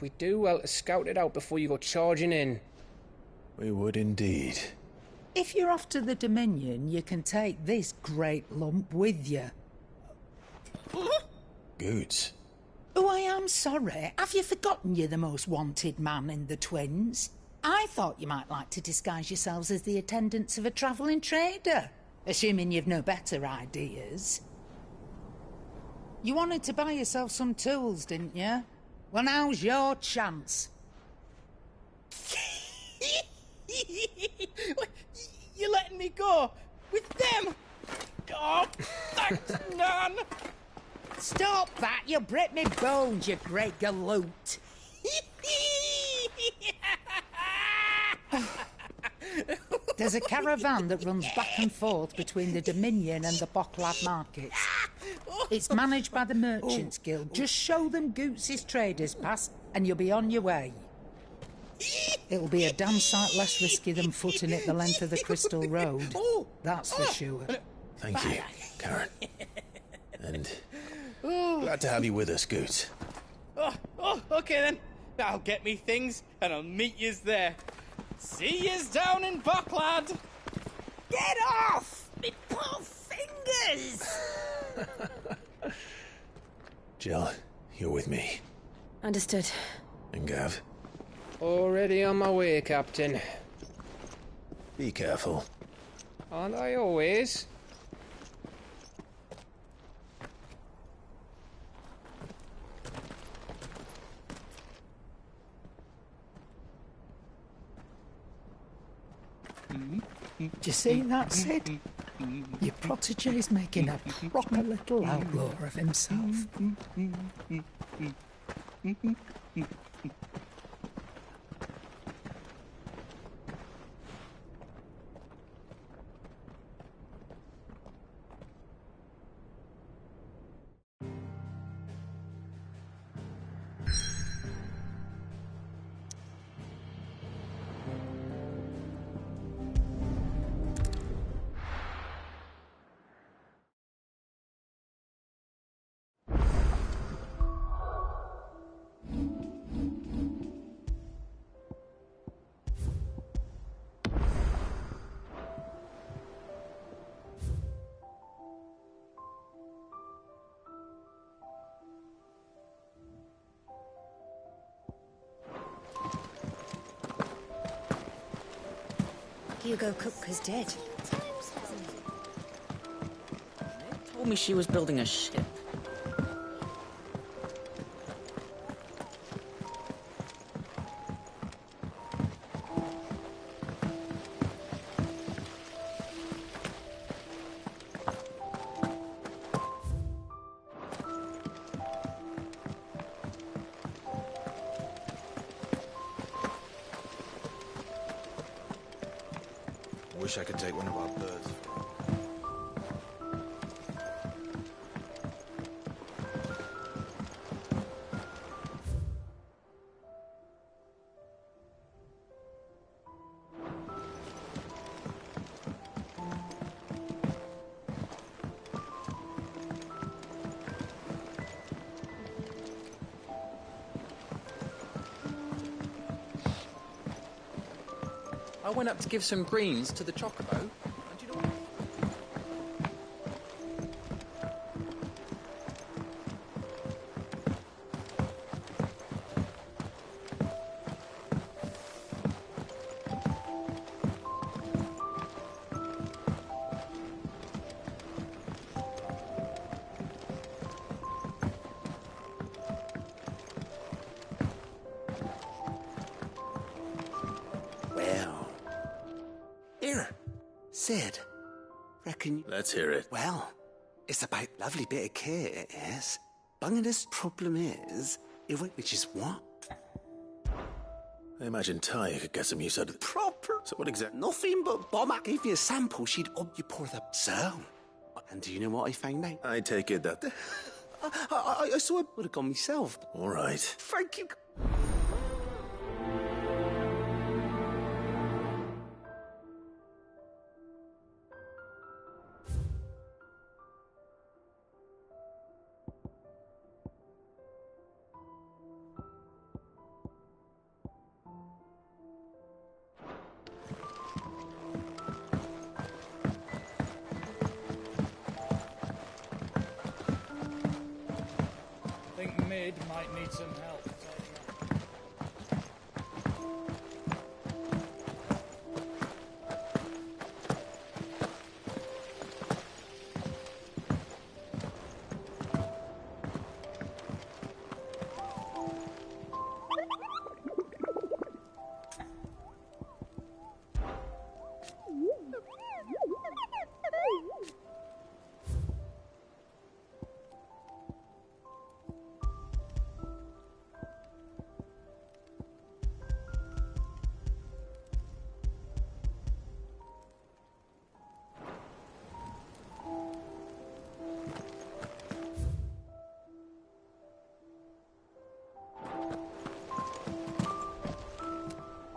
we'd do well to scout it out before you go charging in. We would indeed. If you're off to the Dominion, you can take this great lump with you. Goods. Oh, I am sorry. Have you forgotten you're the most wanted man in the Twins? I thought you might like to disguise yourselves as the attendants of a travelling trader, assuming you've no better ideas. You wanted to buy yourself some tools, didn't you? Well, now's your chance. You're letting me go with them? Oh, thanks, Nan. Stop that! You'll break me bones, you great galoot. There's a caravan that runs back and forth between the Dominion and the Bocklad markets. It's managed by the Merchants Guild. Just show them Goots' traders pass and you'll be on your way. It'll be a damn sight less risky than footing it the length of the Crystal Road. That's for sure. Thank you, Karen. And glad to have you with us, Goots. Okay then. I'll get me things and I'll meet yous there. See yous down in Bocklad. Get off! Me poor fingers! Jill, you're with me. Understood. And Gav, Already on my way, Captain. be careful. Aren't I always? Do you see that, Sid? Your protege's making a proper little outlaw of himself. Hugo Cook is dead. Told me she was building a ship. Wish I could take one of our birds. I went up to give some greens to the chocobo. And you know what? Well, here, Sid. Reckon. Let's hear it. Well, it's about lovely bit of kit, it is. Bunga's problem is, it won't be just what? I imagine Ty could get some use out of it. Proper. So what exactly? Nothing but Bomber gave me a sample, she'd up you pour the... So, and do you know what I found out? I take it that... I saw it would have gone myself. All right. Thank you. kid might need some help.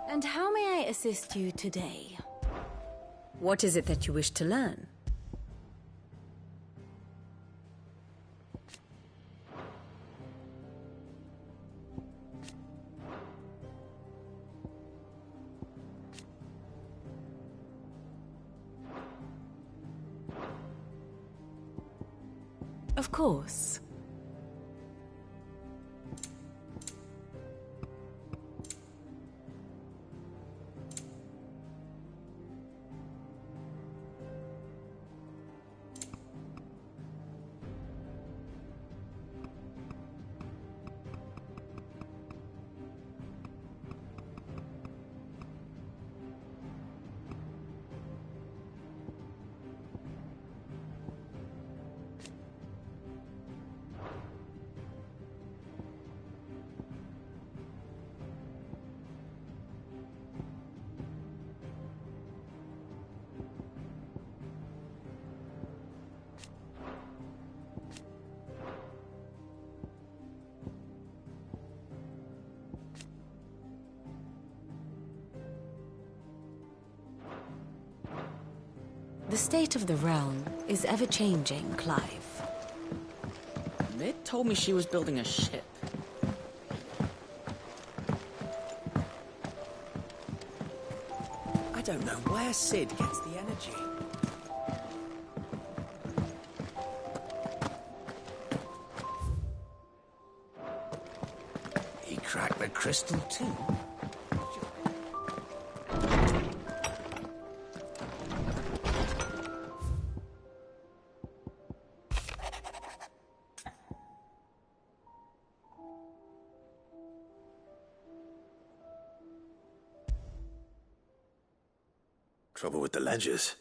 And how may I assist you today? What is it that you wish to learn? Of course. The state of the realm is ever-changing, Clive. Ned told me she was building a ship. I don't know where Sid gets the energy. He cracked the crystal too. Trouble with the ledgers.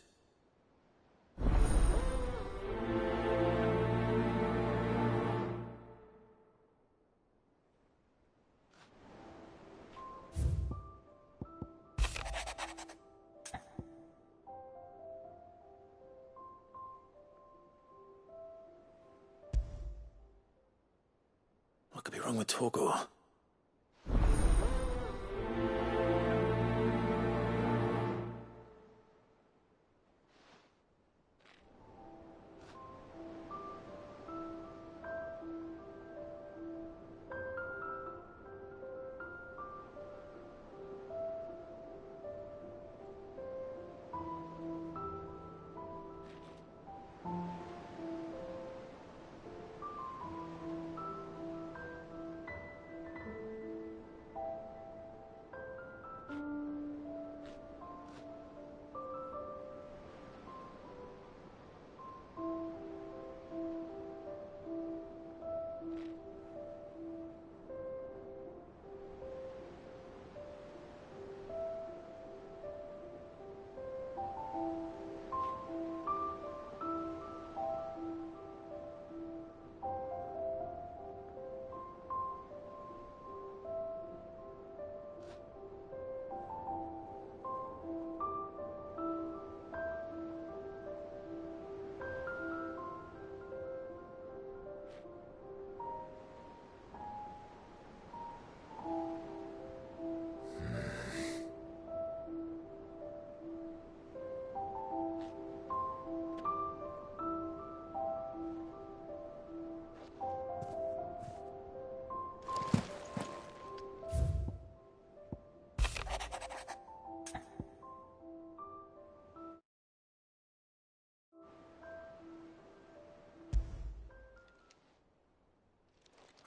What could be wrong with Torgor?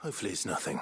Hopefully it's nothing.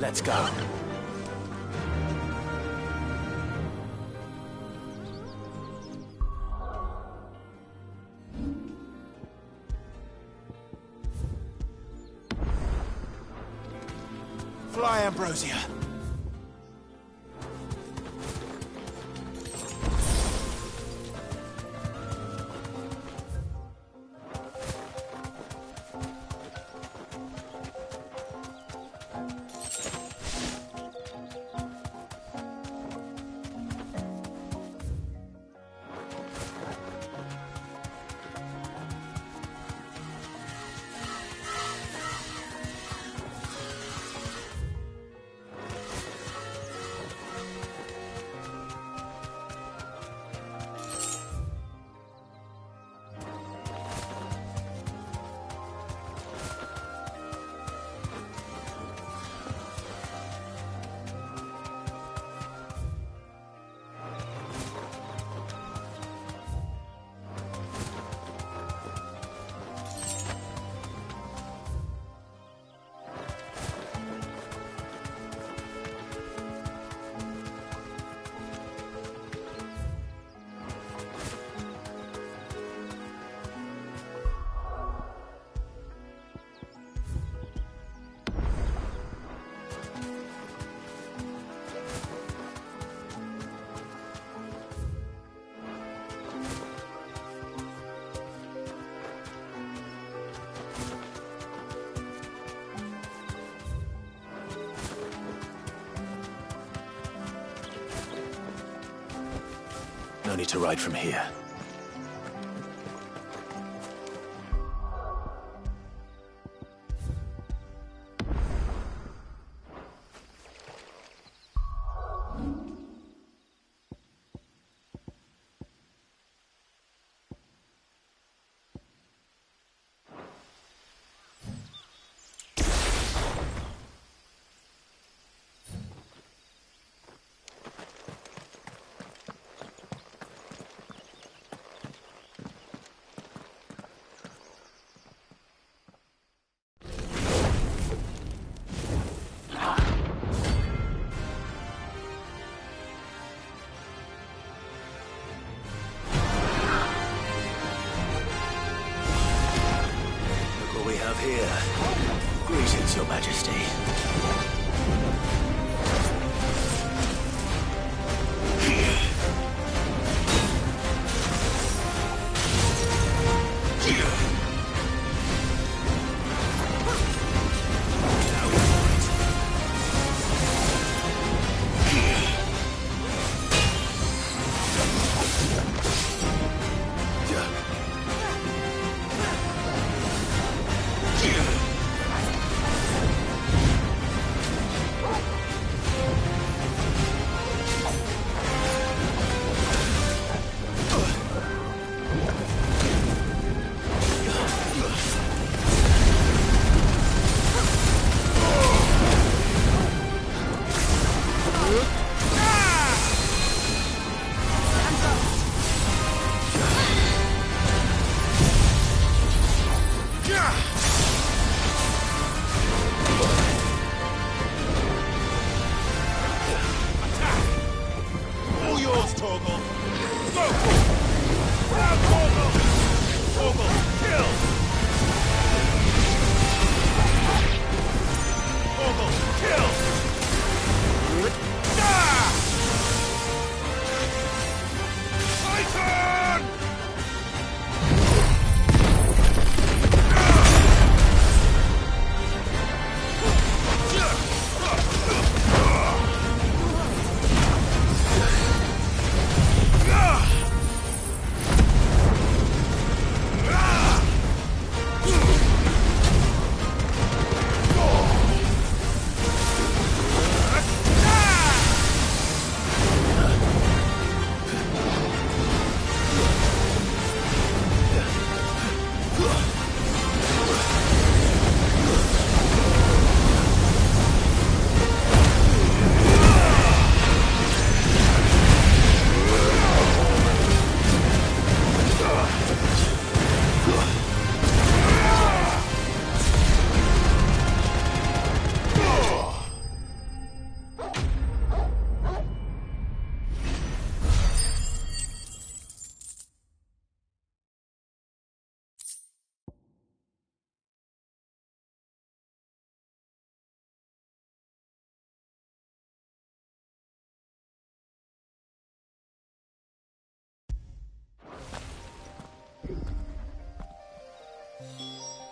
Let's go. Fly, Ambrosia. No need to ride from here. Here. Greetings, Your Majesty.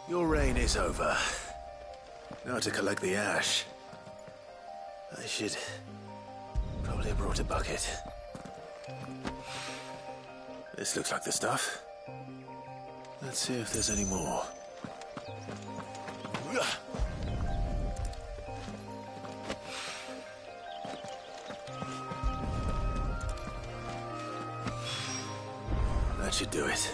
Your reign is over. Now to collect the ash. I should probably have brought a bucket. This looks like the stuff. Let's see if there's any more. That should do it.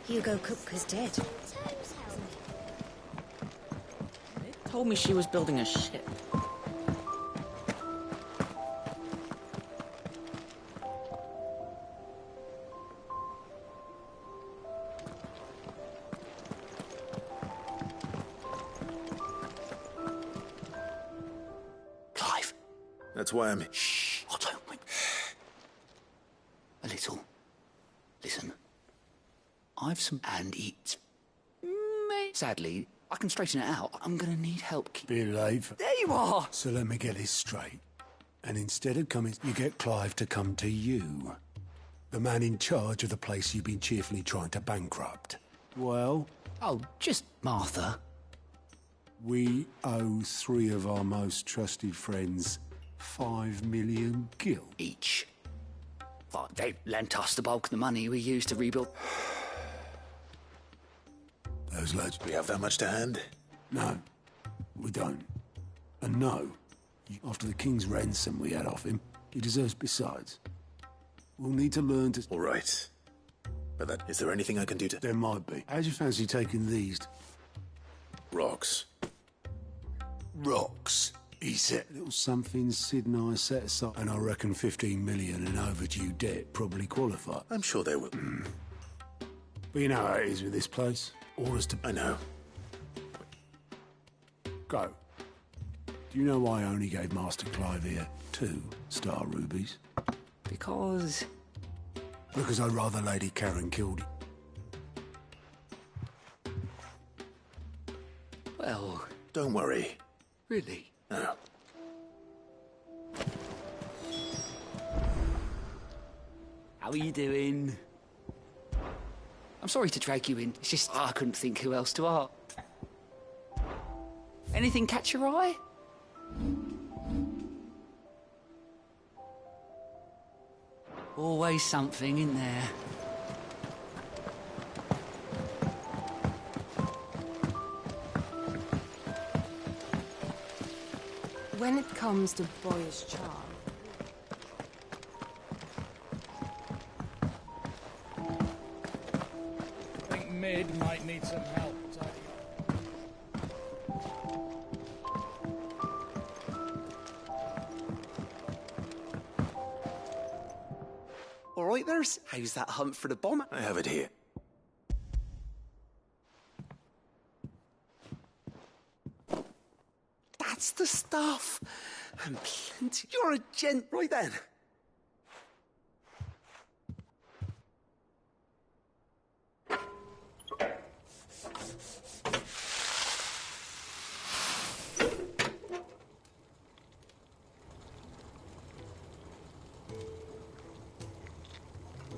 Hugo Kupka's dead. They told me she was building a ship. Clive. That's why I'm... Shh. I don't want... A little. Listen. I've some... And it's... Sadly, I can straighten it out. I'm gonna need help. Be late. There you are! So let me get this straight. And instead of coming, you get Clive to come to you. The man in charge of the place you've been cheerfully trying to bankrupt. Well, Oh, just Martha. we owe 3 of our most trusted friends 5 million gil. Each. But they lent us the bulk of the money we used to rebuild... Those lads... We have that much to hand? No, we don't. And no, after the king's ransom we had off him, he deserves besides. We'll need to learn to... All right. But that... Is there anything I can do to... There might be. How'd you fancy taking these? Rocks. Rocks. He said. Little something Sid and I set aside, and I reckon 15 million in overdue debt probably qualify. I'm sure they will. But you know how it is with this place. Orders to... I know. Go. Do you know why I only gave Master Clive here 2 star rubies? Because I'd rather Lady Karen killed you. well, Don't worry. really. No. How are you doing? I'm sorry to drag you in. It's just I couldn't think who else to ask. Anything catch your eye? Always something in there. When it comes to boyish charm, I think Mid might need some help tidying All right, there's. How's that hunt for the bomb? I have it here. That's the stuff. And plenty. You're a gent, right then.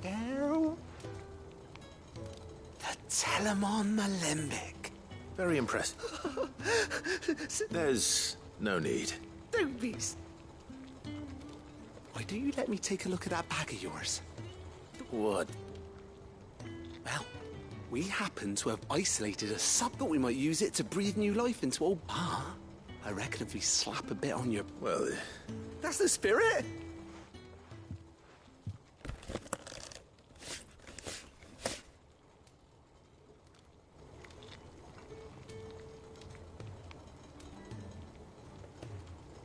Now, the Telemon Malembic. Very impressive. There's no need. Don't be. Why don't you let me take a look at that bag of yours? What? Well, we happen to have isolated a sub that we might use it to breathe new life into old Pa. I reckon if we slap a bit on your... Well, That's the spirit!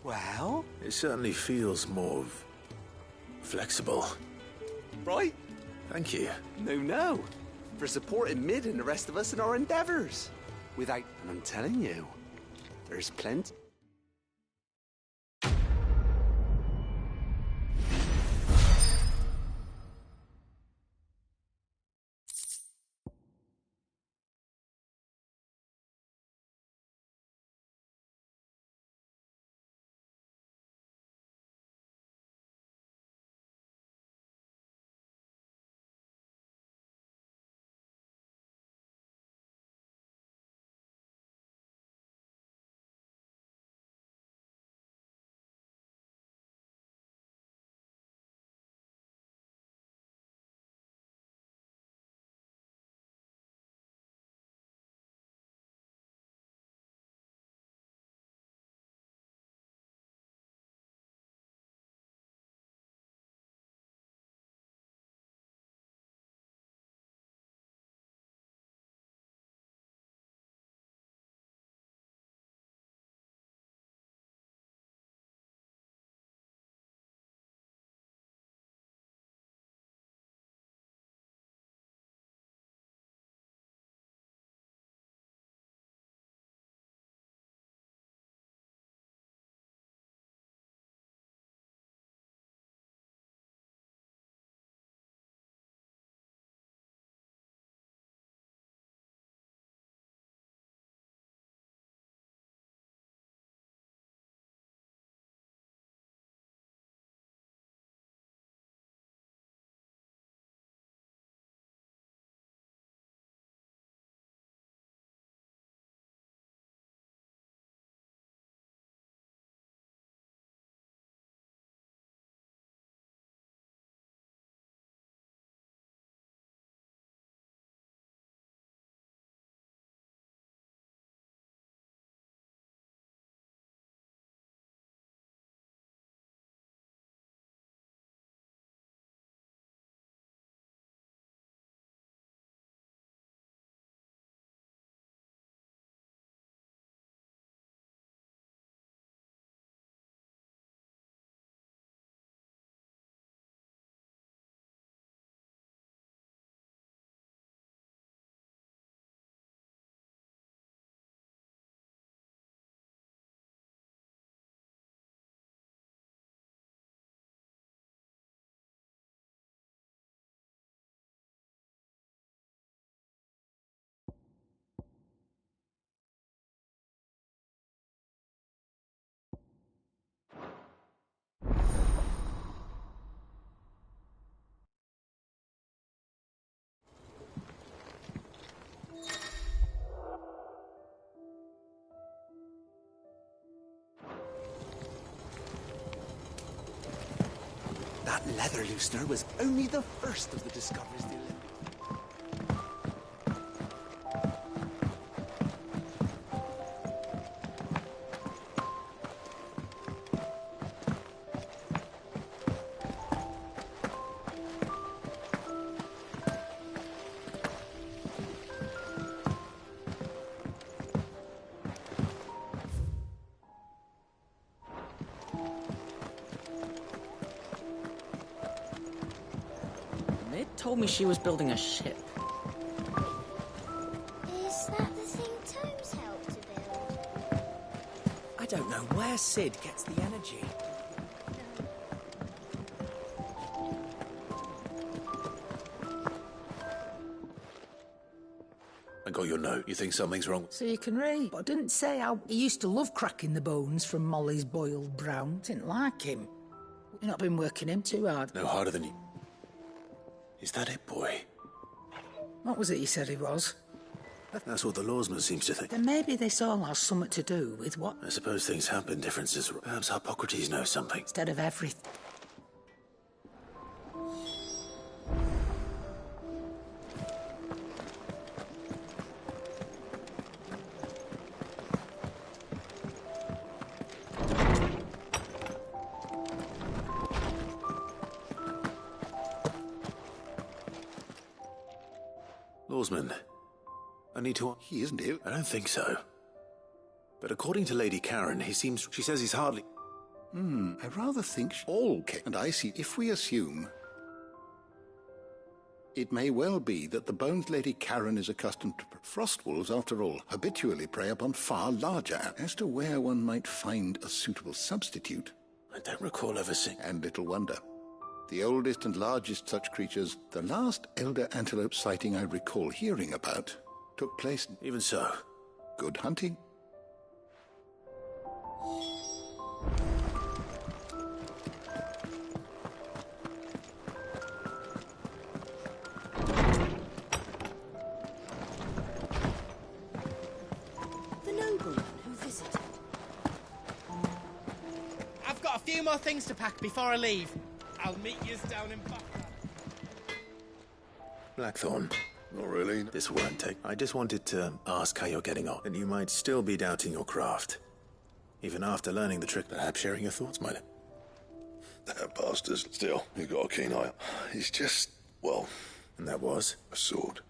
Well, it certainly feels more... flexible. right? Thank you. No. For supporting Mid and the rest of us in our endeavours. Without... And I'm telling you, there's plenty... That leather loosener was only the first of the discoveries they left. Ned told me she was building a ship. Is that the thing Tomes helped to build? I don't know where Sid gets the energy. I got your note. You think something's wrong? So you can read. But I didn't say how he used to love cracking the bones from Molly's boiled brown. Didn't like him. You've not been working him too hard. No harder than you. Is that it, boy? What was it you said he was? That's what the lawsman seems to think. Then maybe this all has something to do with what? I suppose things happen, differences. Perhaps Hippocrates knows something. Instead of everything. Lawsman, I need to... He isn't here. I don't think so. But according to Lady Karen, she says he's hardly... I rather think all came. And I see, if we assume... It may well be that the Bones Lady Karen is accustomed to... Frost wolves, after all, habitually prey upon far larger... As to where one might find a suitable substitute... I don't recall ever seeing... And little wonder. The oldest and largest such creatures, the last elder antelope sighting I recall hearing about, took place... Even so. Good hunting. The nobleman who visited. I've got a few more things to pack before I leave. I'll meet yous down in Buckland. Blackthorn. Not really. This won't take... I just wanted to ask how you're getting on. And you might still be doubting your craft. Even after learning the trick, perhaps sharing your thoughts might... That bastard's still. He got a keen eye. He's just, well... And that was? A sword.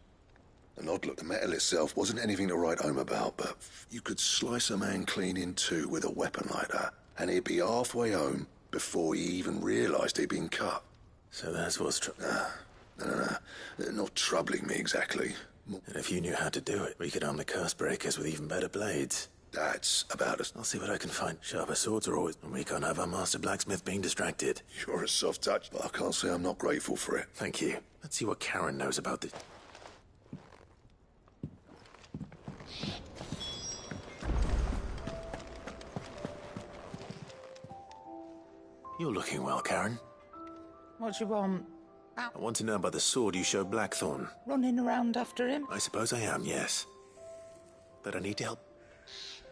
An odd look. The metal itself wasn't anything to write home about, but you could slice a man clean in two with a weapon like that, and he'd be halfway home before he even realised he'd been cut. So that's what's No. Not troubling me exactly. And if you knew how to do it, we could arm the curse breakers with even better blades. That's about as... I'll see what I can find. Sharper swords are always... And we can't have our master blacksmith being distracted. You're a soft touch, but I can't say I'm not grateful for it. Thank you. Let's see what Karen knows about this. You're looking well, Karen. What do you want? I want to know about the sword you showed Blackthorn. Running around after him? I suppose I am, yes. But I need help.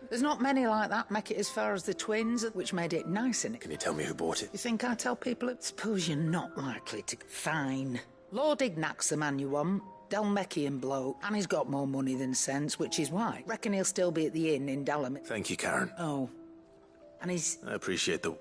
There's not many like that make it as far as the twins, which made it nice in it. Can you tell me who bought it? You think I tell people it? Suppose you're not likely to... Fine. Lord Ignac's the man you want. Dalmekian bloke. And he's got more money than sense, which is why. Reckon he'll still be at the inn in Dalamit. Thank you, Karen. Oh. And he's... I appreciate the...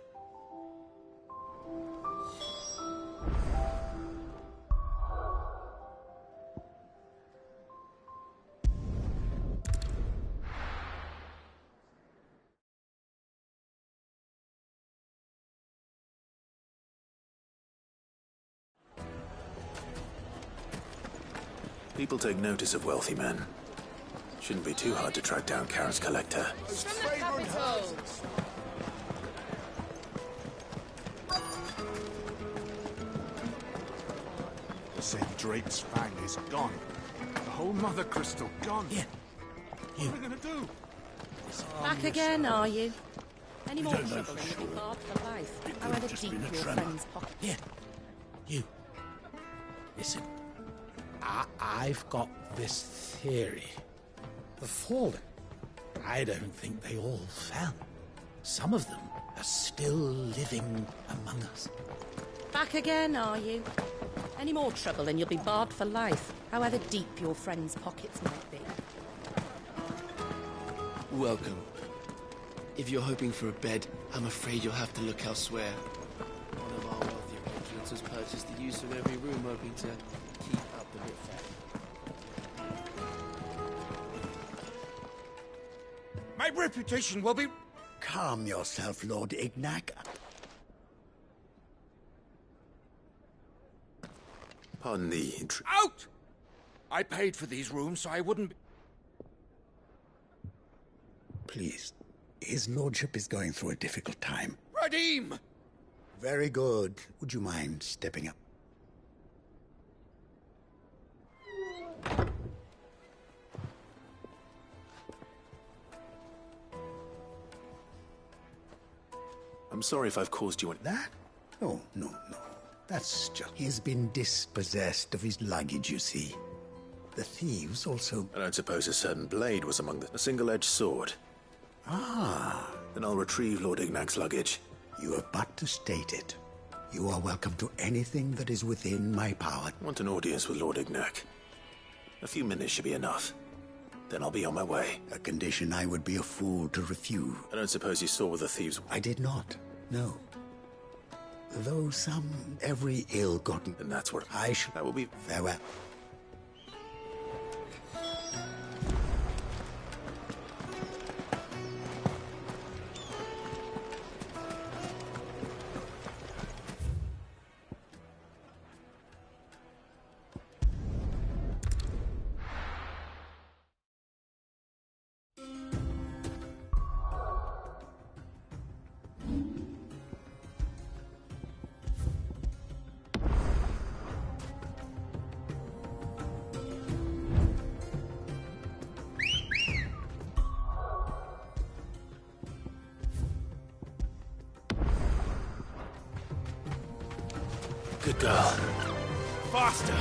People take notice of wealthy men. Shouldn't be too hard to track down Karen's collector. From the capital. The St. Drake's fang is gone. The whole mother crystal gone. Here. You. What are we gonna do? Back again, are you? Any more don't know trouble for in sure. the part of life? It could However have just deep been a your tremor. friend's pocket. Here. You. Listen. I've got this theory. The fallen. I don't think they all fell. Some of them are still living among us. Back again, are you? Any more trouble and you'll be barred for life, however deep your friends' pockets might be. Welcome. If you're hoping for a bed, I'm afraid you'll have to look elsewhere. One of our wealthy patrons has purchased the use of every room, hoping to keep up the bit fat. My reputation will be... Calm yourself, Lord Ignac. Pardon the Out! I paid for these rooms, so I wouldn't be... Please. His lordship is going through a difficult time. Radim! Very good. Would you mind stepping up? I'm sorry if I've caused you an... That? Oh, no. That's just... He has been dispossessed of his luggage, you see. The thieves also... I don't suppose a certain blade was among a single-edged sword. Ah. Then I'll retrieve Lord Ignac's luggage. You have but to state it. You are welcome to anything that is within my power. I want an audience with Lord Ignac. A few minutes should be enough. Then I'll be on my way. A condition I would be a fool to refuse. I don't suppose you saw where the thieves... I did not, no. Though some every ill-gotten... And that's what... I shall... That will be... Farewell. Good girl. Faster!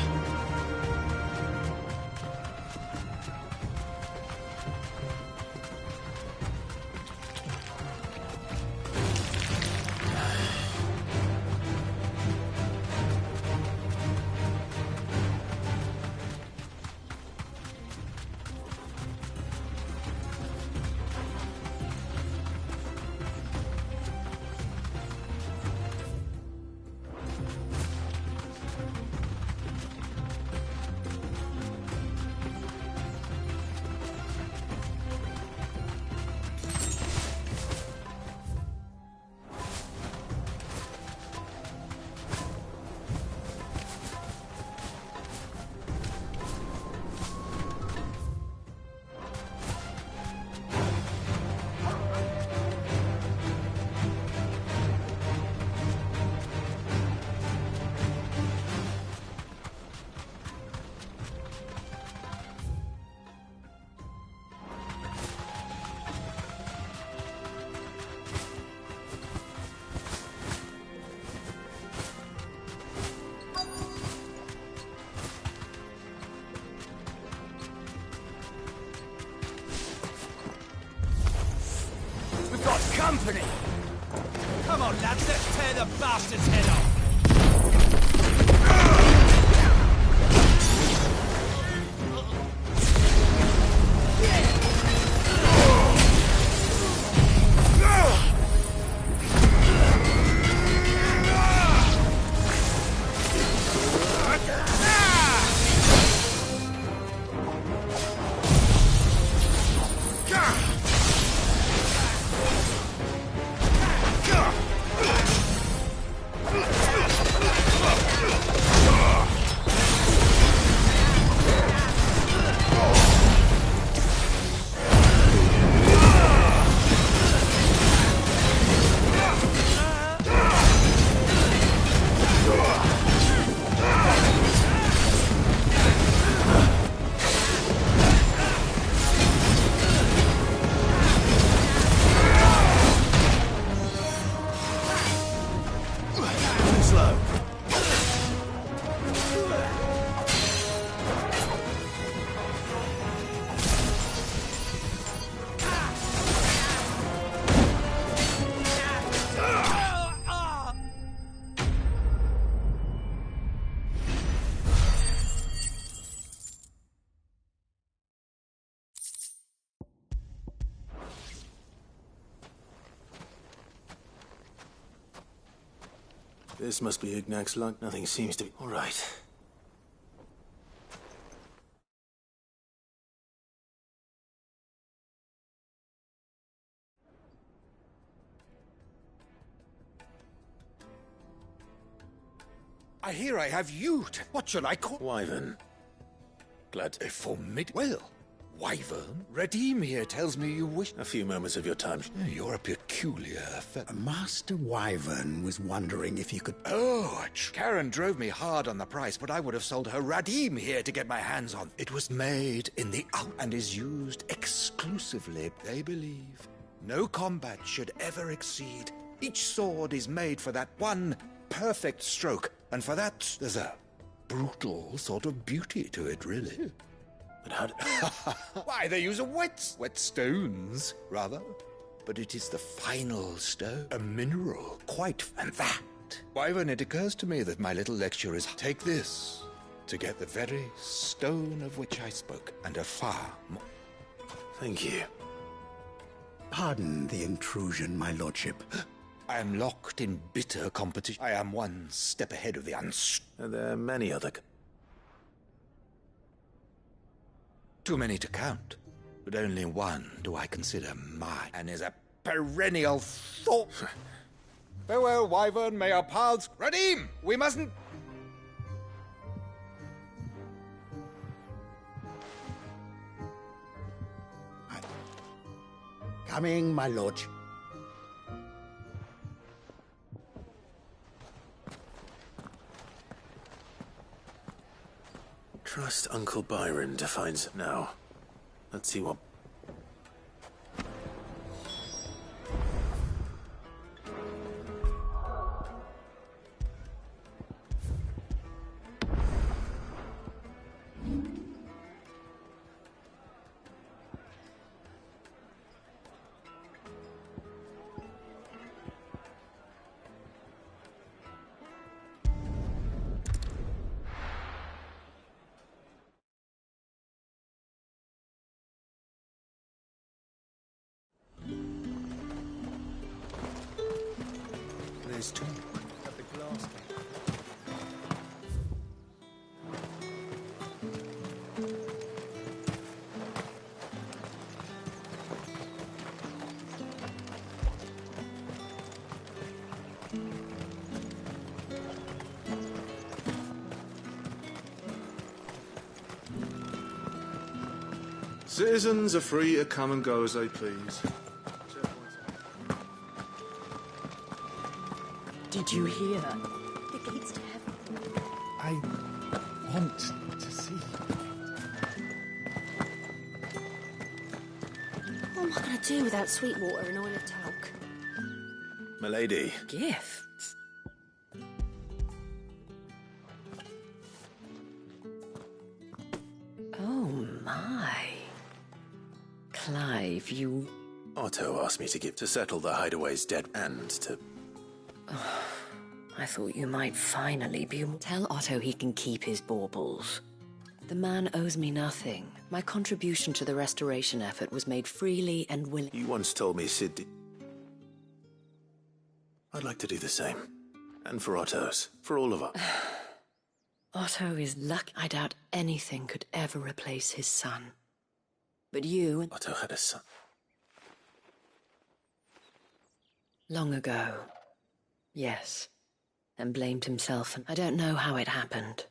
Company! Come on, lads, let's tear the bastard's head off! This must be Ignac's luck. Nothing seems to be... All right. I hear I have you. What shall I call? Wyvern. Glad A well, Wyvern. Redeem here tells me you wish... a few moments of your time. You're a peculiar fellow. Master Wyvern was wondering if you could... Oh, Karen drove me hard on the price, but I would have sold her Radim here to get my hands on. It was made in the out and is used exclusively. They believe no combat should ever exceed. Each sword is made for that one perfect stroke, and for that there's a brutal sort of beauty to it, really. But how Why, they use wet stones, rather. But it is the final stone, a mineral, quite... And that, Wyvern, it occurs to me that my little lecture is... Take this to get the very stone of which I spoke, and a far more... Thank you. Pardon the intrusion, my lordship. I am locked in bitter competition. I am one step ahead of the There are many other... Too many to count, but only one do I consider mine, and is a perennial thought. Farewell, Wyvern, may our paths... Radim, we mustn't... Coming, my lord. Trust Uncle Byron to find... Now, let's see what... There's two at the glass case. Citizens are free to come and go as they please. Did you hear? The gates to heaven. I want to see. What am I going to do without sweet water and oil of talc? Milady. Gifts? Oh, my. Clive, you... Otto asked me to give to settle the hideaway's debt and to... I thought you might finally be... Tell Otto he can keep his baubles. The man owes me nothing. My contribution to the restoration effort was made freely and willingly. You once told me Sid... I'd like to do the same. And for Otto's. For all of us. Otto is lucky. I doubt anything could ever replace his son. But you... Otto had a son. Long ago. Yes. And blamed himself, and I don't know how it happened.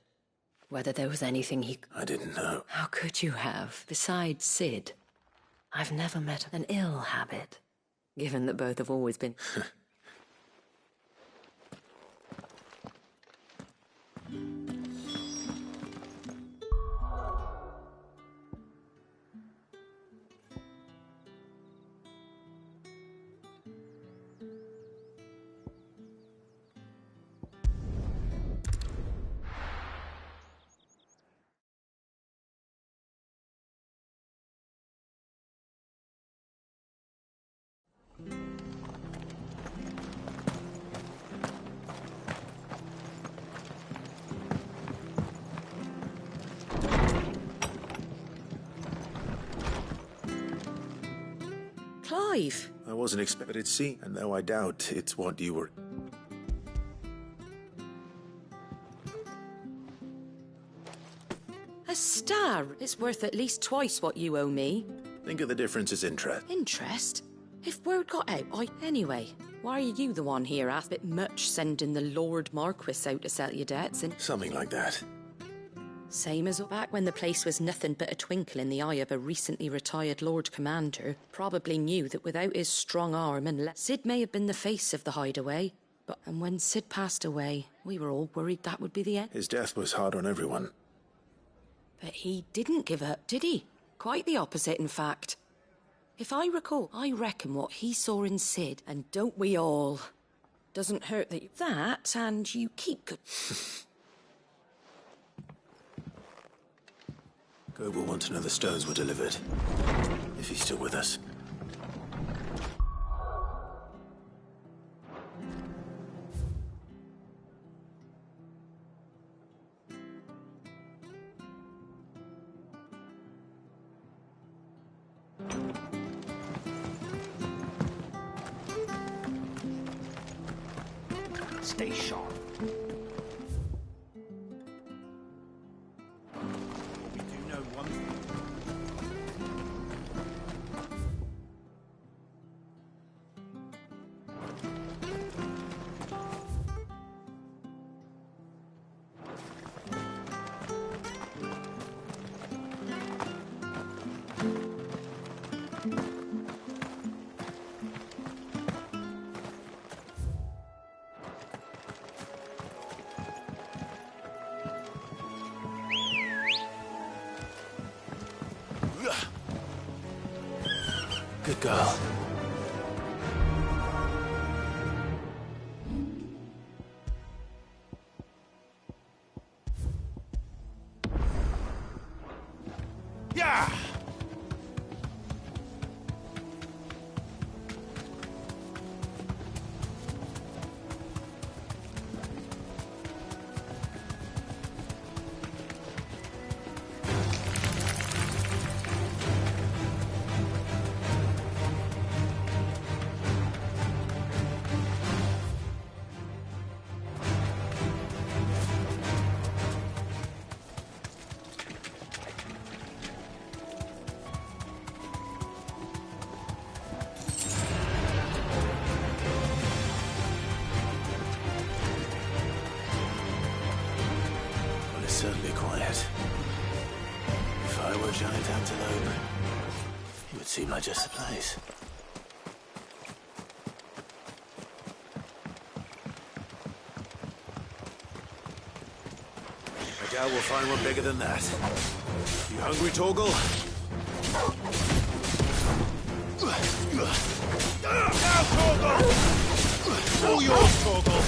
Whether there was anything he... I didn't know. How could you have? Besides Sid, I've never met an ill habit, given that both have always been... Clive! I wasn't expected to see, and though I doubt it's what you were... star. It's worth at least twice what you owe me. Think of the difference as interest. Interest? If word got out, Anyway, why are you the one here? A bit much sending the Lord Marquis out to settle your debts and... Something like that. Same as back when the place was nothing but a twinkle in the eye of a recently retired Lord Commander. Probably knew that without his strong arm and Sid may have been the face of the hideaway. And when Sid passed away, we were all worried that would be the end. His death was hard on everyone. But he didn't give up, did he? Quite the opposite, in fact. If I recall, I reckon what he saw in Sid, and don't we all? Doesn't hurt that and you keep good. Gob will want to know the stones were delivered. If he's still with us. Stay sharp. We do know one thing. Good girl. Yeah! Certainly quiet. If I were Giant Antelope, it would seem like just a place. I doubt we'll find one bigger than that. You hungry, Torgal? Now, Torgal! All yours, Torgal!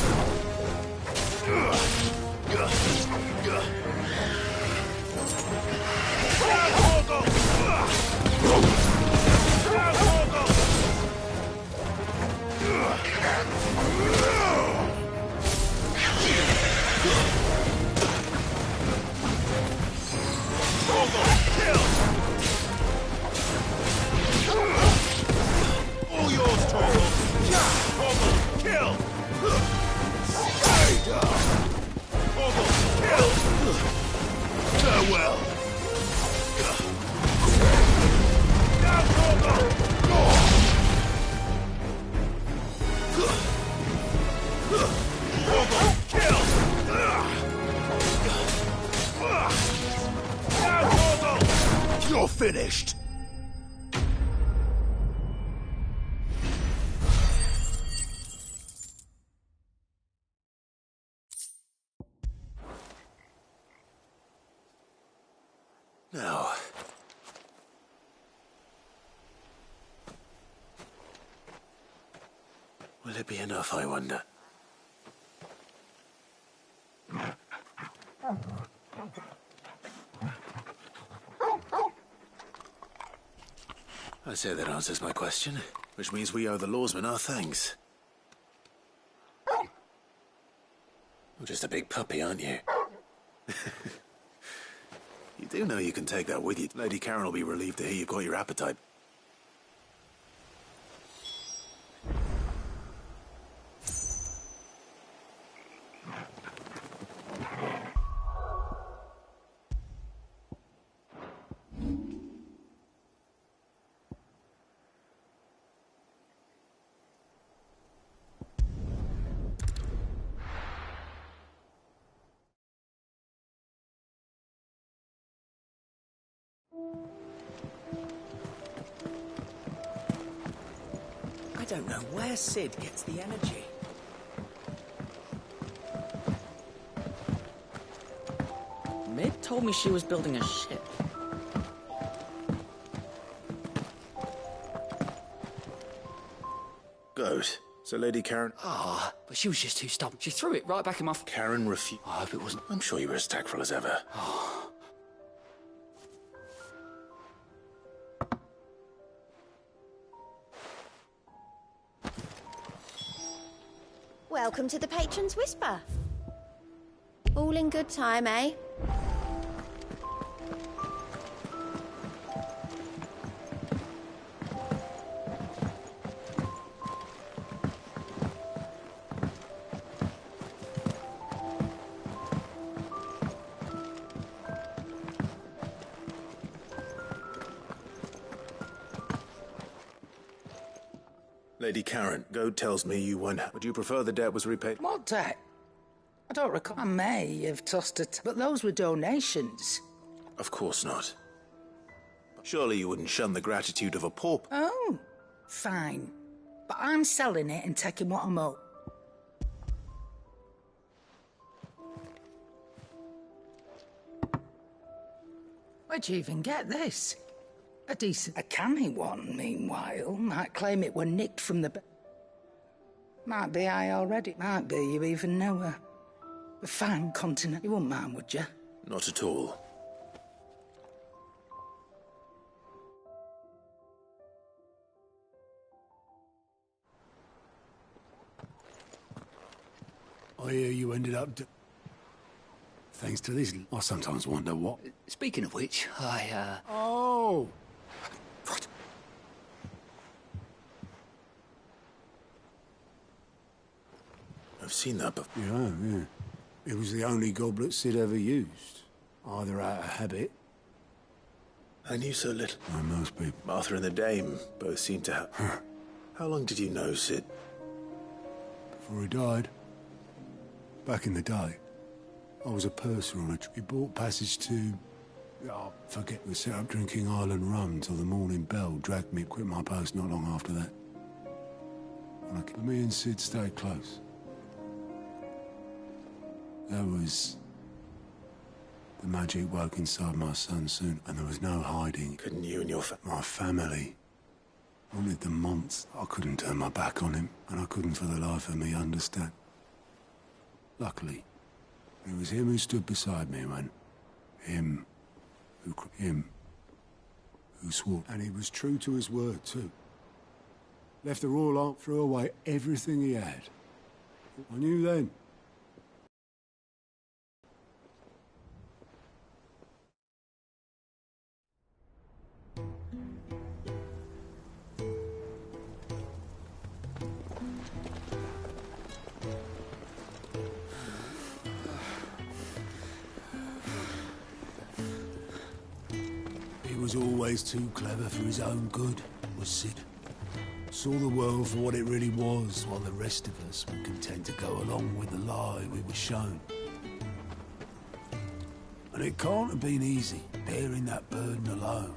You're finished! Now... will it be enough, I wonder? I say that answers my question, which means we owe the lawsman our thanks. You're just a big puppy, aren't you? You do know you can take that with you. Lady Karen will be relieved to hear you've got your appetite. I don't know where Sid gets the energy. Mid told me she was building a ship. Good. So Lady Karen... Ah, but she was just too stubborn. She threw it right back in my... Karen refused... I hope it wasn't... I'm sure you were as tactful as ever. Welcome to the Patron's Whisper. All in good time, eh? Lady Karen, Goad tells me you won. Would you prefer the debt was repaid? What debt? I don't recall. I may have tossed it, but those were donations. Of course not. Surely you wouldn't shun the gratitude of a pauper. Oh, fine. But I'm selling it and taking what I'm owed. Where'd you even get this? A canny one, meanwhile, might claim it were nicked from the... Might be I already. Might be you even know her. A fine continent. You wouldn't mind, would you? Not at all. I hear you ended up... Thanks to this, I sometimes wonder what... Speaking of which, Oh! Right. I've seen that before. Yeah. It was the only goblet Sid ever used. Either out of habit... I knew so little. Like most people. Martha and the Dame both seem to have... How long did you know Sid? Before he died. Back in the day. I was a purser on a trip. He bought passage to... Oh, forget we set up drinking Island rum till the morning bell dragged me to quit my post not long after that. And me and Sid stayed close. There was... The magic woke inside my son soon, and there was no hiding. Couldn't you and your My family wanted the months. I couldn't turn my back on him, and I couldn't for the life of me understand. Luckily, it was him who stood beside me when... Him who swore. And he was true to his word, too. Left her all out, threw away everything he had. I knew then. He was always too clever for his own good, was Sid. Saw the world for what it really was, while the rest of us were content to go along with the lie we were shown. And it can't have been easy, bearing that burden alone.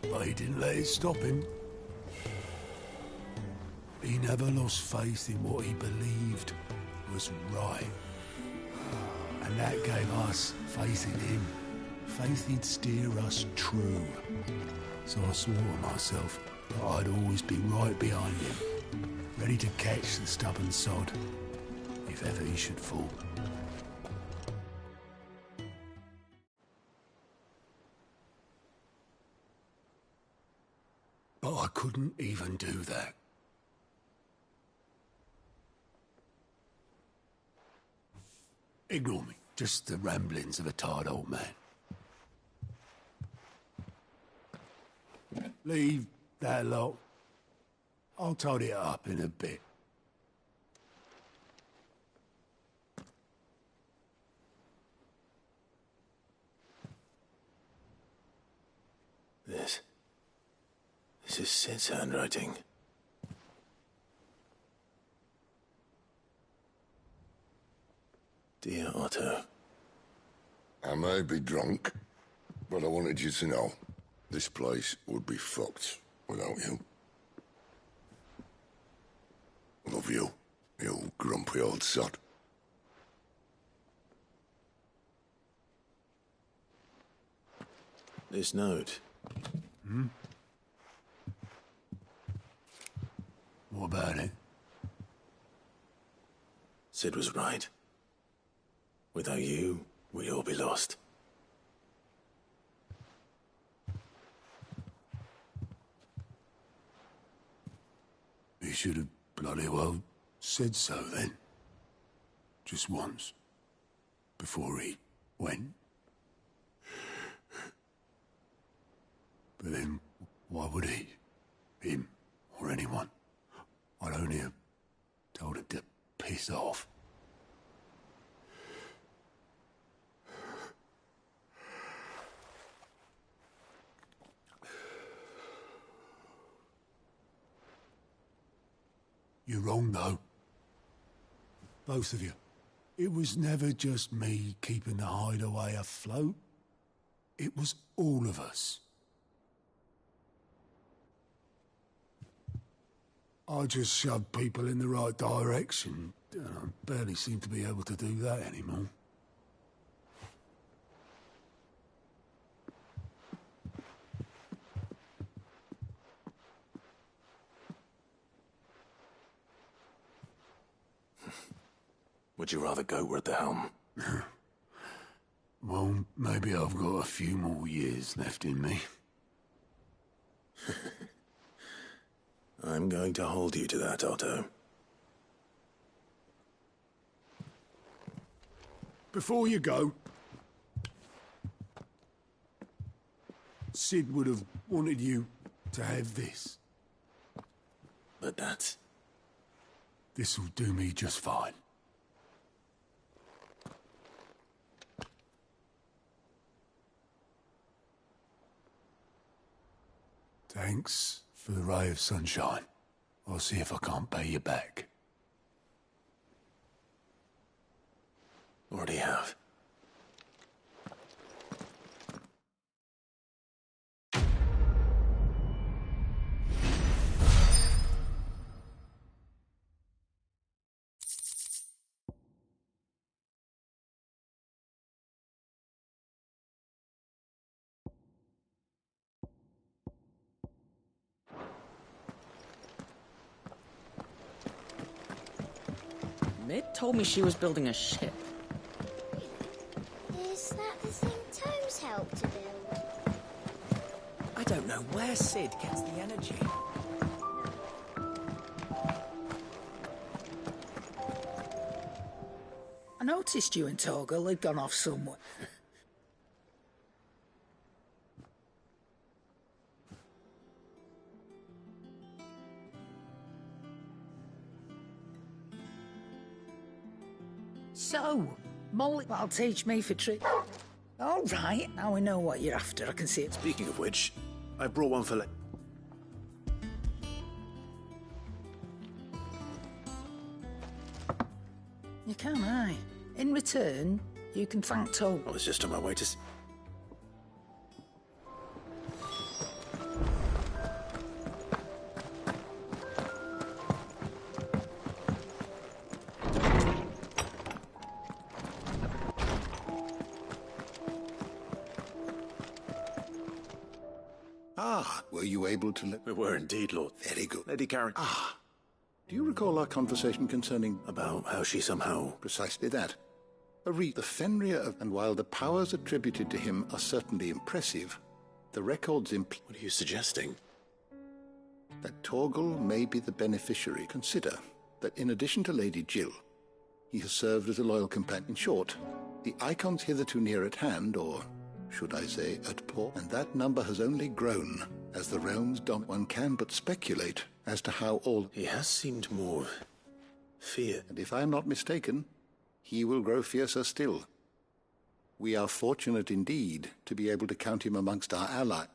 But he didn't let it stop him. He never lost faith in what he believed was right. And that gave us faith in him. Faith he'd steer us true. So I swore to myself that I'd always be right behind him, ready to catch the stubborn sod, if ever he should fall. But I couldn't even do that. Ignore me. Just the ramblings of a tired old man. Leave that lot. I'll tidy it up in a bit. This is Sid's handwriting. Dear Otto, I may be drunk, but I wanted you to know this place would be fucked without you. Love you, you grumpy old sod. This note. Hmm? What about it? Sid was right. Without you, we'd all be lost. He should have bloody well said so then. Just once. Before he went. But then, why would he? Him, or anyone? I'd only have told him to piss off. You're wrong, though. Both of you. It was never just me keeping the hideaway afloat. It was all of us. I just shoved people in the right direction, and I barely seem to be able to do that anymore. Would you rather go at the helm? Well, maybe I've got a few more years left in me. I'm going to hold you to that, Otto. Before you go, Sid would have wanted you to have this. But that's... This'll do me just fine. Thanks for the ray of sunshine. I'll see if I can't pay you back. Already have. Mid told me she was building a ship. Is that the thing Tomes helped to build? I don't know where Sid gets the energy. I noticed you and Torgal had gone off somewhere. So, Molly, that'll teach me for trick. All right, now we know what you're after. I can see it. Speaking of which, I brought one for You can, aye. In return, you can thank Torgal. I was just on my way to... Ah, were you able to... We were indeed, Lord. Very good. Lady Karen. Ah. Do you recall our conversation concerning... About how she somehow... Precisely that. The Fenrir of... And while the powers attributed to him are certainly impressive, the records imply... What are you suggesting? That Torgal may be the beneficiary. Consider that in addition to Lady Jill, he has served as a loyal companion. In short, the icons hitherto near at hand, or... should I say, at port, and that number has only grown as the realms don't. One can but speculate as to how all... He has seemed more... feared. And if I am not mistaken, he will grow fiercer still. We are fortunate indeed to be able to count him amongst our allies.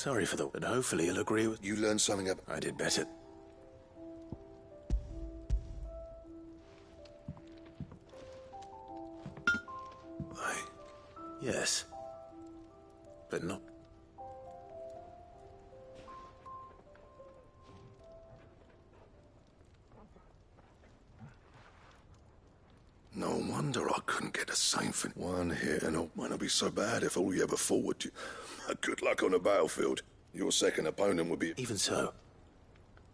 Sorry for that, but hopefully he'll agree with... You learned something up... I did better. Yes. But not... No wonder I couldn't get the same thing. One hit and all might not be so bad if all you ever fought would you... Good luck on the battlefield. Your second opponent would be... Even so,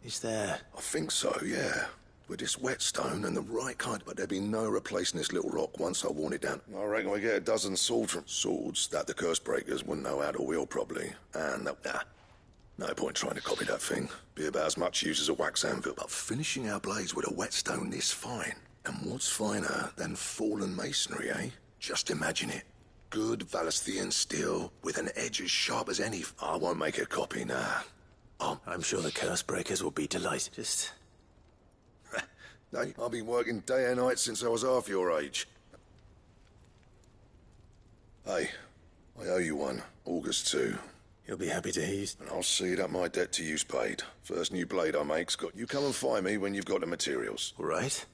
is there... I think so, yeah. With this whetstone and the right kind, but there'd be no replacing this little rock once I worn it down. I reckon we get a dozen swords that the curse breakers wouldn't know how to wield properly. And no point trying to copy that thing. Be about as much use as a wax anvil. But finishing our blades with a whetstone this fine. And what's finer than fallen masonry, eh? Just imagine it. Good Valesthian steel with an edge as sharp as any. I won't make a copy, nah. I'm sure the curse breakers will be delighted. Just... I've been working day and night since I was half your age. Hey, I owe you one. August 2. You'll be happy to hear you... And I'll see that my debt to you's paid. First new blade I make's got... You come and find me when you've got the materials. All right.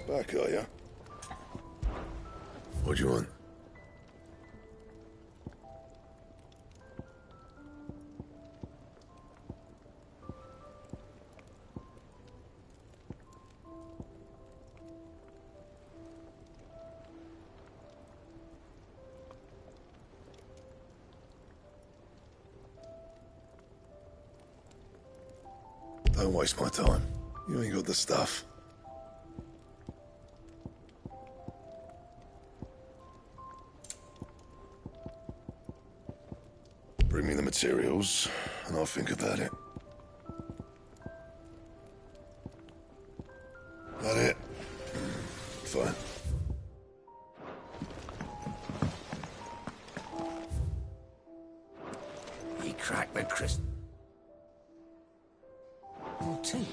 Back, are ya? What do you want? Don't waste my time. You ain't got the stuff. Bring me the materials, and I'll think about it. That it? crack the crystal. Or two?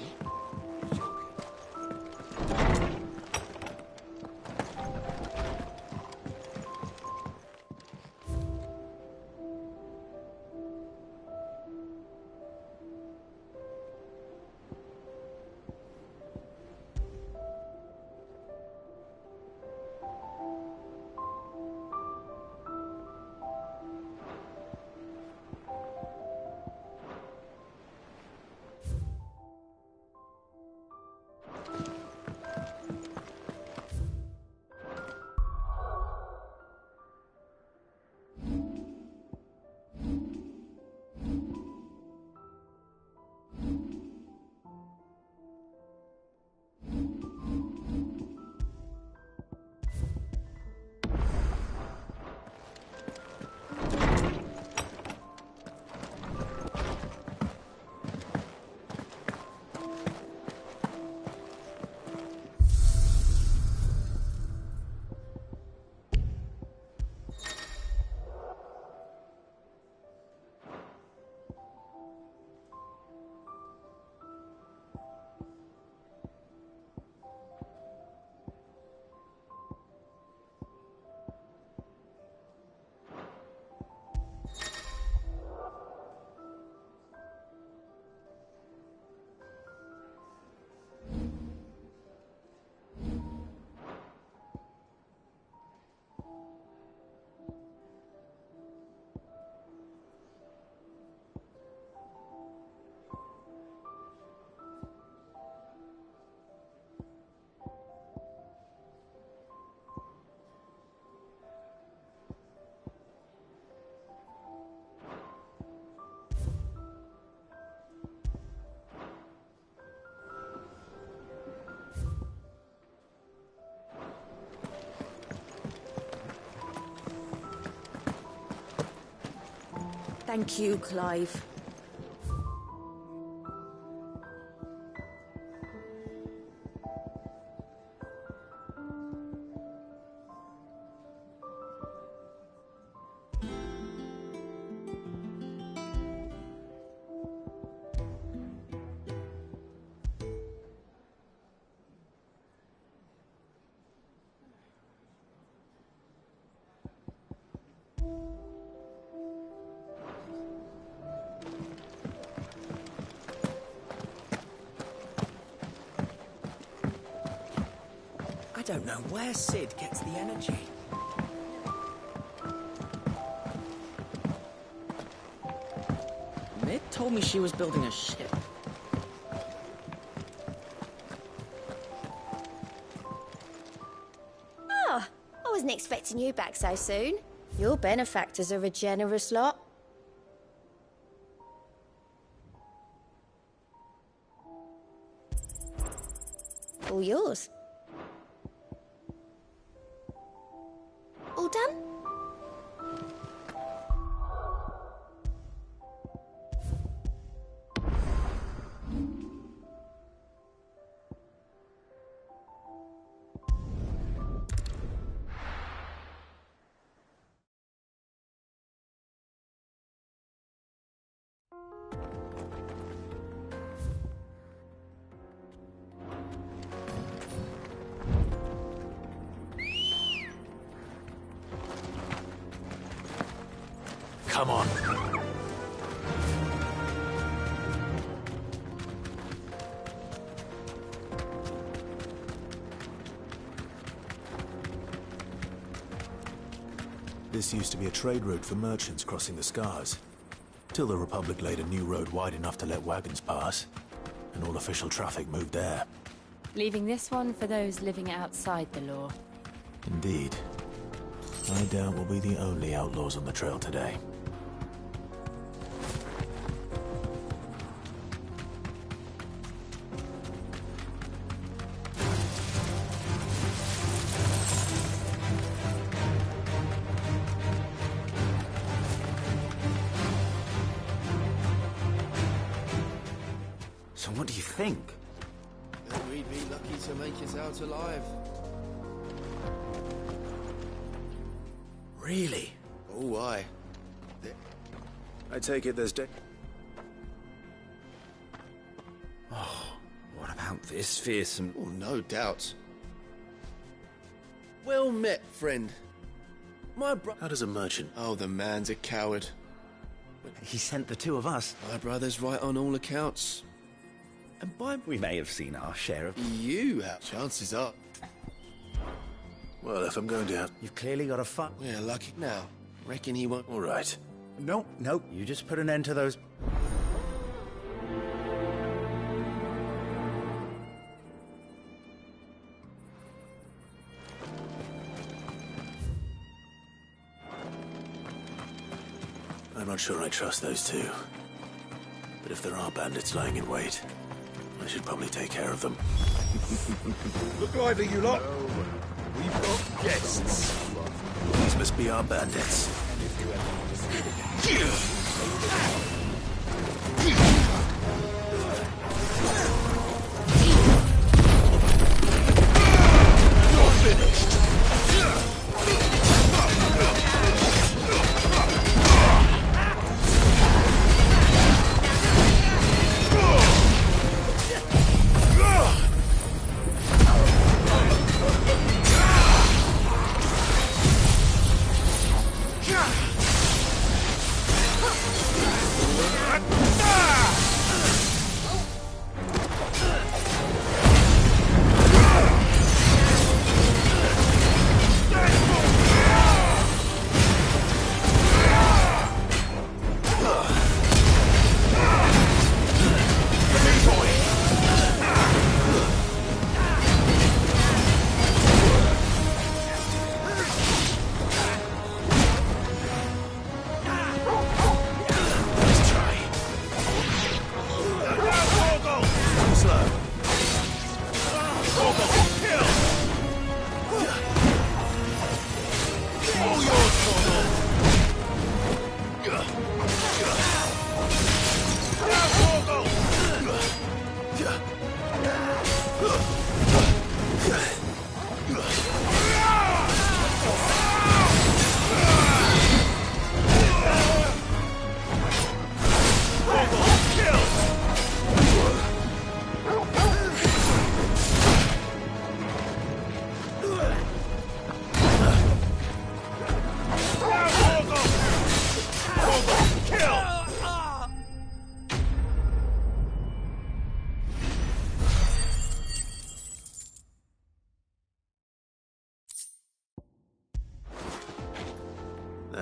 Thank you, Clive. I don't know where Sid gets the energy. Mid told me she was building a ship. Ah, I wasn't expecting you back so soon. Your benefactors are a generous lot. All yours. All done? Come on. This used to be a trade route for merchants crossing the Scars, till the Republic laid a new road wide enough to let wagons pass, and all official traffic moved there. Leaving this one for those living outside the law. Indeed. I doubt we'll be the only outlaws on the trail today. So what do you think? Then we'd be lucky to make it out alive. Really? Oh, aye. I take it there's What about this fearsome? Oh, no doubt. Well met, friend. My How does a merchant? Oh, the man's a coward. He sent the two of us. My brother's right on all accounts. And We may have seen our share of... you have. Chances are. Well, if I'm going to have... You've clearly got a fight. We're lucky now. Reckon he won't... All right. No, you just put an end to those... I'm not sure I trust those two. But if there are bandits lying in wait, I should probably take care of them. Look lively, you lot. We've got guests. These must be our bandits. You're finished.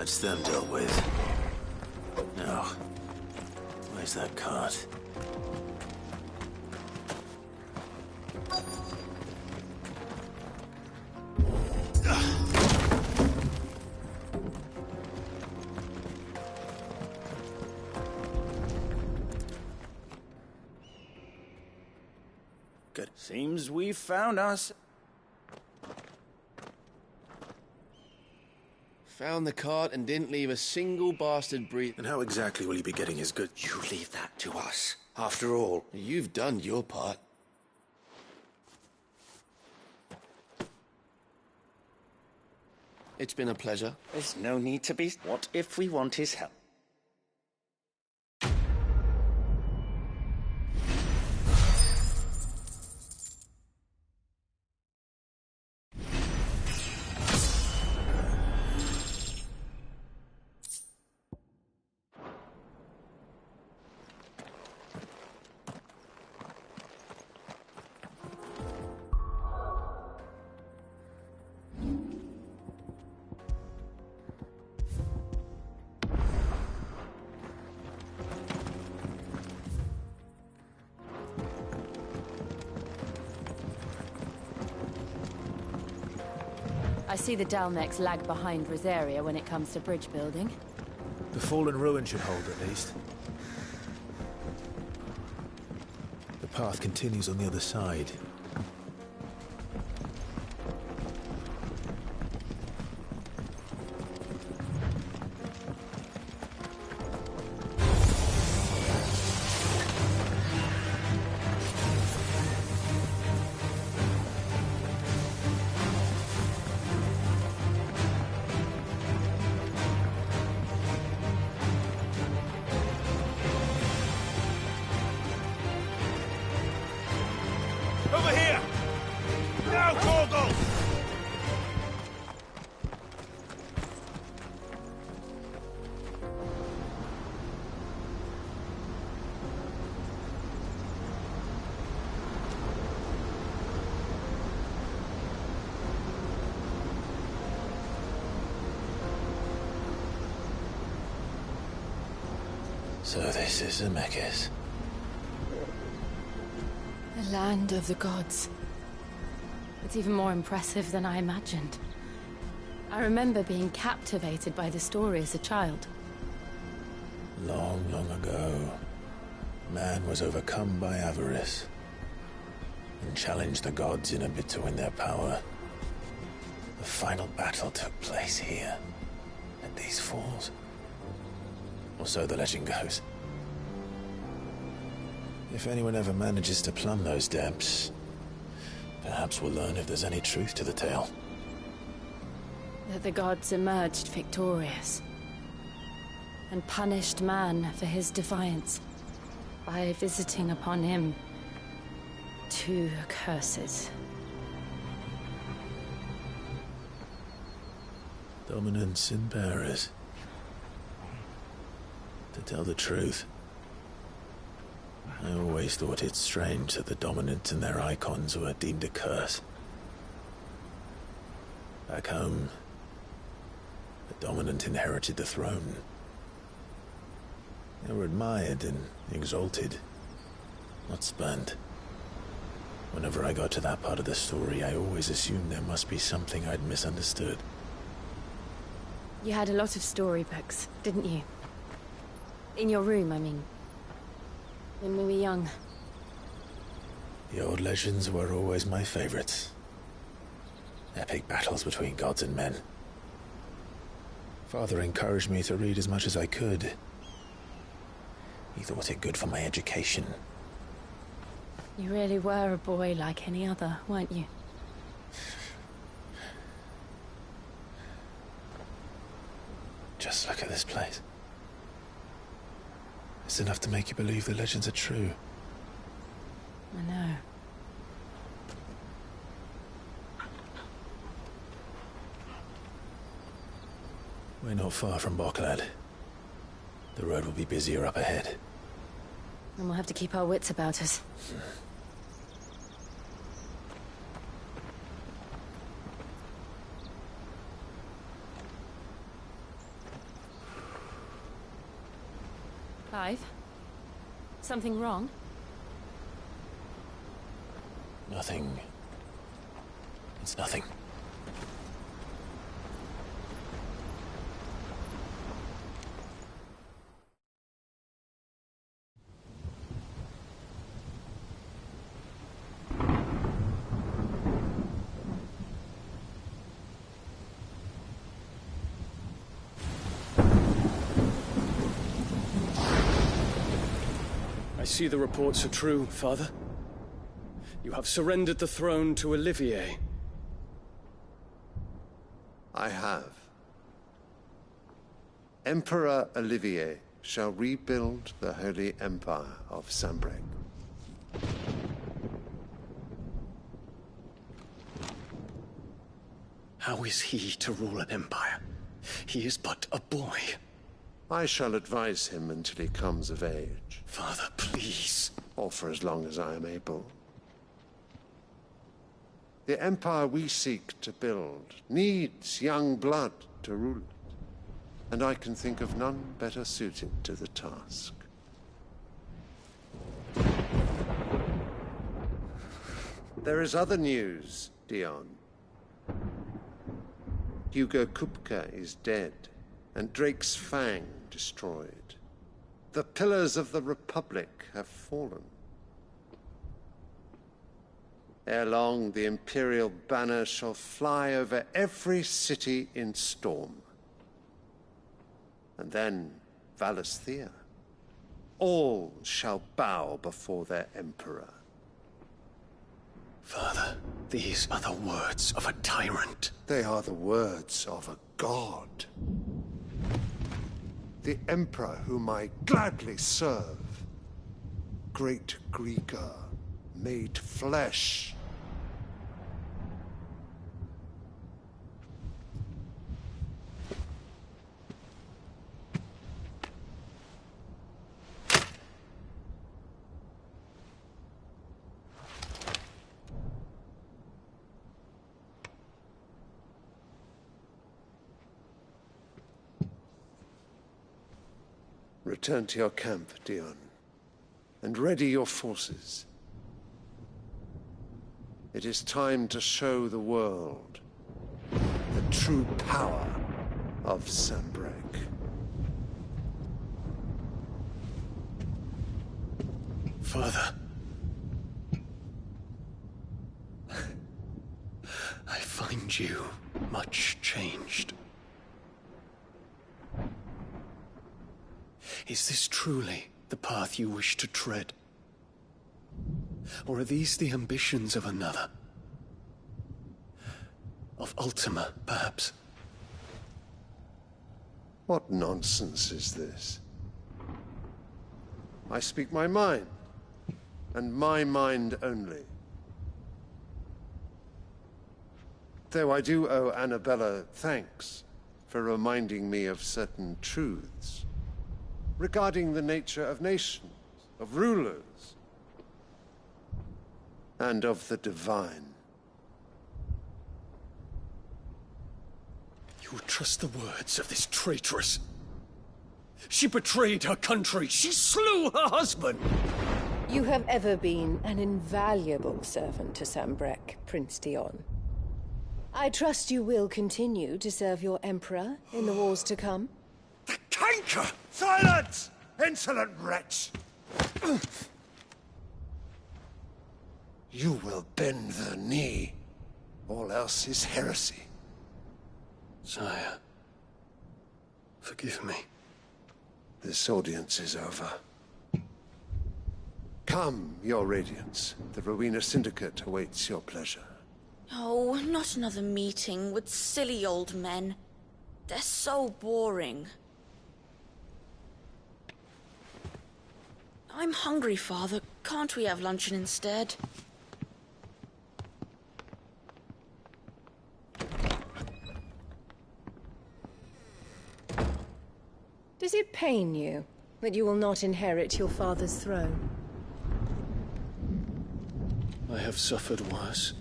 That's them dealt with. Now, where's that cart? Good. Seems we've found us. Found the cart and didn't leave a single bastard breathe. And how exactly will he be getting his goods? You leave that to us. After all, You've done your part. It's been a pleasure. There's no need to be... What if we want his help? I see the Dalmex lag behind Rosaria when it comes to bridge building. The fallen ruin should hold, at least. The path continues on the other side. So this is Ffxvi. The land of the gods. It's even more impressive than I imagined. I remember being captivated by the story as a child. Long, long ago, man was overcome by avarice and challenged the gods in a bid to win their power. The final battle took place here, at these falls. Or so the legend goes. If anyone ever manages to plumb those depths, perhaps we'll learn if there's any truth to the tale. That the gods emerged victorious and punished man for his defiance by visiting upon him 2 curses. Dominance and bearers. To tell the truth, I always thought it strange that the dominant and their icons were deemed a curse. Back home, the dominant inherited the throne. They were admired and exalted, not spurned. Whenever I got to that part of the story, I always assumed there must be something I'd misunderstood. You had a lot of storybooks, didn't you? In your room, I mean. When we were young. The old legends were always my favorites. Epic battles between gods and men. Father encouraged me to read as much as I could. He thought it good for my education. You really were a boy like any other, weren't you? Just look at this place. It's enough to make you believe the legends are true. I know. We're not far from Boklad. The road will be busier up ahead. And we'll have to keep our wits about us. Clive? Something wrong? Nothing. It's nothing. I see the reports are true, Father. You have surrendered the throne to Olivier. I have. Emperor Olivier shall rebuild the Holy Empire of Sanbreque. How is he to rule an empire? He is but a boy. I shall advise him until he comes of age. Father, please. Or for as long as I am able. The empire we seek to build needs young blood to rule it, and I can think of none better suited to the task. There is other news, Dion. Hugo Kupka is dead, and Drake's Fang destroyed. The pillars of the Republic have fallen. Ere long, the Imperial banner shall fly over every city in Storm. And then, Valisthea. All shall bow before their Emperor. Father, these are the words of a tyrant. They are the words of a god. The Emperor whom I gladly serve. Great Greeker, made flesh. Return to your camp, Dion, and ready your forces. It is time to show the world the true power of Sanbreque. Father. I find you much changed. Is this truly the path you wish to tread? Or are these the ambitions of another? Of Ultima, perhaps? What nonsense is this? I speak my mind, and my mind only. Though I do owe Annabella thanks for reminding me of certain truths regarding the nature of nations, of rulers, and of the divine. You would trust the words of this traitress? She betrayed her country. She slew her husband. You have ever been an invaluable servant to Sanbreque, Prince Dion. I trust you will continue to serve your Emperor in the wars to come. The canker! Silence! Insolent wretch! You will bend the knee. All else is heresy. Sire, forgive me. This audience is over. Come, your Radiance. The Rowena Syndicate awaits your pleasure. Oh, not another meeting with silly old men. They're so boring. I'm hungry, Father. Can't we have luncheon instead? Does it pain you that you will not inherit your father's throne? I have suffered worse.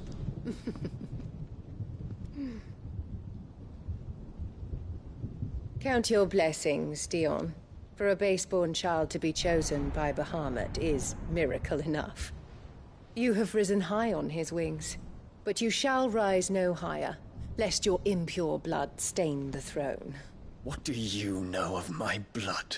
Count your blessings, Dion. For a base-born child to be chosen by Bahamut is miracle enough. You have risen high on his wings, but you shall rise no higher, lest your impure blood stain the throne. What do you know of my blood?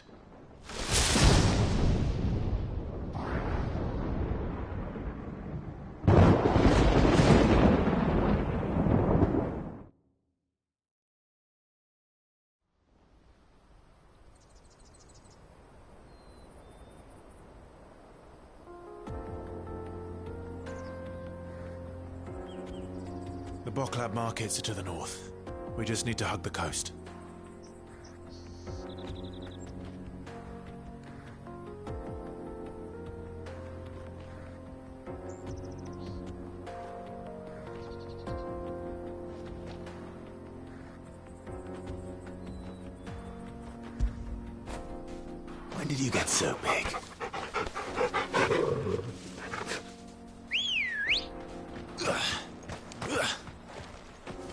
The Boklab markets are to the north. We just need to hug the coast. When did you get so big?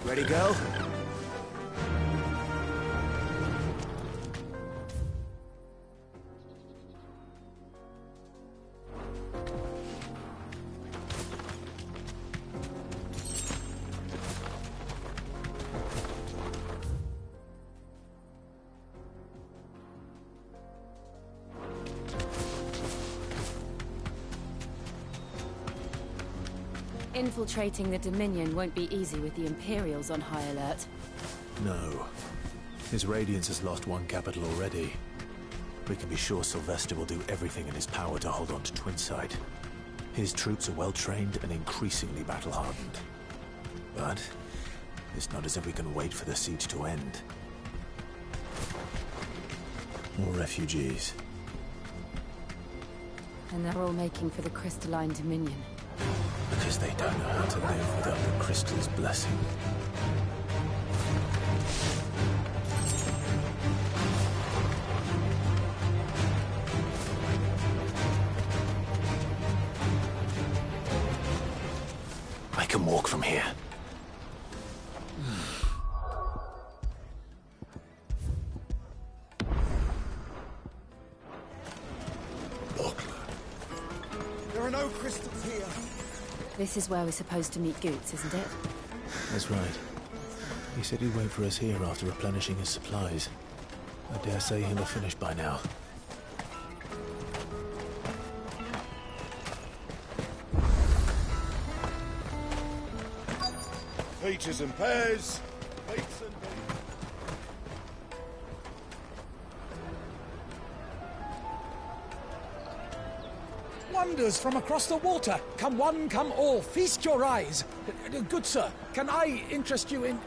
Ready, go? Infiltrating the Dominion won't be easy with the Imperials on high alert. No. His Radiance has lost one capital already. We can be sure Sylvester will do everything in his power to hold on to Twinside. His troops are well-trained and increasingly battle-hardened. But it's not as if we can wait for the siege to end. More refugees. And they're all making for the Crystalline Dominion. Because they don't know how to live without the crystal's blessing. I can walk from here. No crystals here. This is where we're supposed to meet Goots, isn't it? That's right. He said he'd wait for us here after replenishing his supplies. I dare say he'll have finished by now. Peaches and pears. Peaches and pears. Wonders from across the water. Come one, come all. Feast your eyes. Good sir, can I interest you in...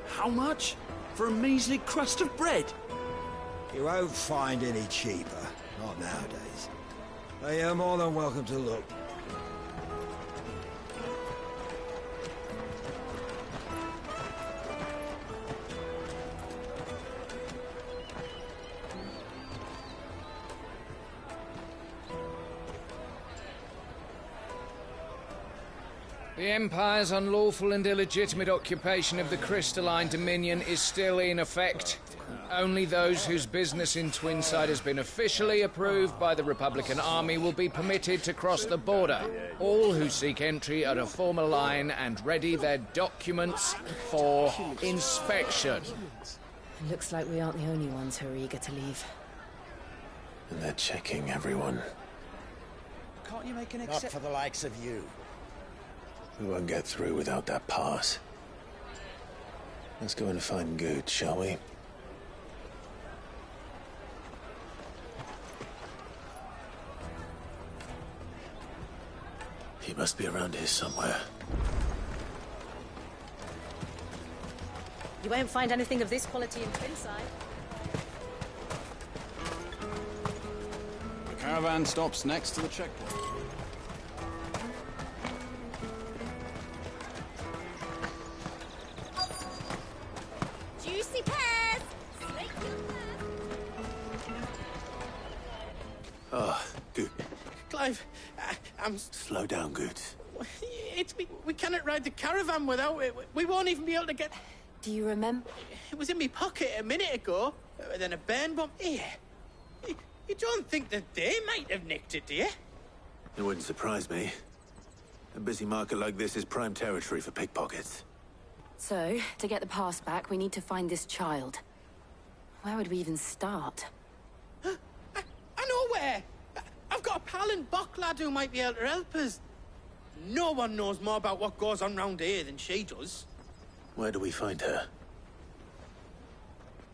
How much? For a measly crust of bread? You won't find any cheaper. Not nowadays. But you're more than welcome to look. The Empire's unlawful and illegitimate occupation of the Crystalline Dominion is still in effect. Only those whose business in Twinside has been officially approved by the Republican Army will be permitted to cross the border. All who seek entry are to form a line and ready their documents for inspection. It looks like we aren't the only ones who are eager to leave. And they're checking everyone. Can't you make an Not for the likes of you. We won't get through without that pass. Let's go and find Good, shall we? He must be around here somewhere. You won't find anything of this quality in Twinside. The caravan stops next to the checkpoint. Juicy pears! Ah, Good. Clive, I'm... Slow down, Good. It's me. We cannot ride the caravan without it. We won't even be able to get... Do you remember? It was in my pocket a minute ago. Then a burn bomb. Here. You don't think that they might have nicked it, do you? It wouldn't surprise me. A busy market like this is prime territory for pickpockets. So, to get the pass back, we need to find this child. Where would we even start? I know where! I've got a pal in Bock lad who might be able to help us. No one knows more about what goes on round here than she does. Where do we find her?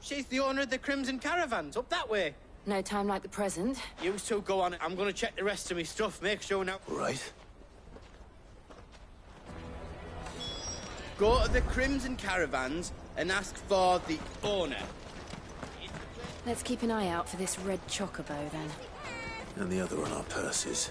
She's the owner of the Crimson Caravans, up that way. No time like the present. You two go on. I'm going to check the rest of my stuff, make sure now... Right. Go to the Crimson Caravans and ask for the owner. Let's keep an eye out for this red chocobo, then. And the other on our purses.